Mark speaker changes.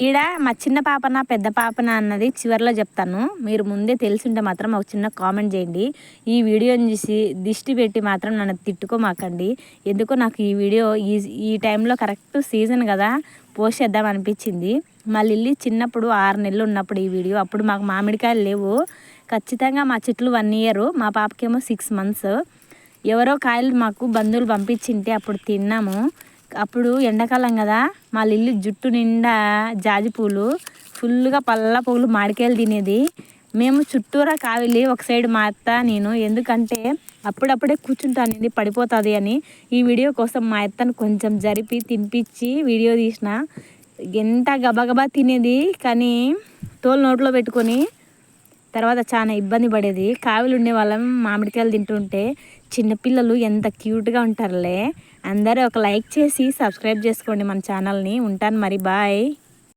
Speaker 1: ఈడ మా చిన్న పాపన పెద్ద పాపన అన్నది చివరిలో చెప్తాను. మీరు ముందే తెలిసుంటే మాత్రం ఒక చిన్న కామెంట్ చేయండి. ఈ వీడియోని చూసి దిష్టి పెట్టి మాత్రం నన్ను తిట్టుకోమాకండి. ఎందుకో నాకు ఈ వీడియో ఈ టైంలో కరెక్ట్ సీజన్ కదా, పోస్ట్ చేద్దాం అనిపించింది. మా లిల్లీ చిన్నప్పుడు 6 నెలలు ఉన్నప్పుడు ఈ వీడియో. అప్పుడు మాకు మామిడికాయలు లేవు. ఖచ్చితంగా మా చెట్లు 1 ఇయర్, మా పాపకేమో 6 months. ఎవరో కాయలు మాకు బంధువులు పంపించింటే అప్పుడు తిన్నాము. అప్పుడు ఎండాకాలం కదా, మా లిల్లీ జుట్టు నిండా జాజి పూలు, ఫుల్గా పల్ల పువ్వులు మామిడికాయలు తినేది. మేము చుట్టూరా కావిలి ఒక సైడ్ మా అత్త నేను, ఎందుకంటే అప్పుడప్పుడే కూర్చుంటానింది పడిపోతుంది అని. ఈ వీడియో కోసం మా అత్తను కొంచెం జరిపి తినిపించి వీడియో తీసిన. ఎంత గబగబా తినేది, కానీ తోలు నోట్లో పెట్టుకొని తర్వాత చాలా ఇబ్బంది పడేది. కావిలు ఉండే వాళ్ళం మామిడికాయలు తింటుంటే చిన్నపిల్లలు ఎంత క్యూట్గా ఉంటారులే. అందరూ ఒక లైక్ చేసి సబ్స్క్రైబ్ చేసుకోండి మన ఛానల్ని. ఉంటాను మరి, బాయ్.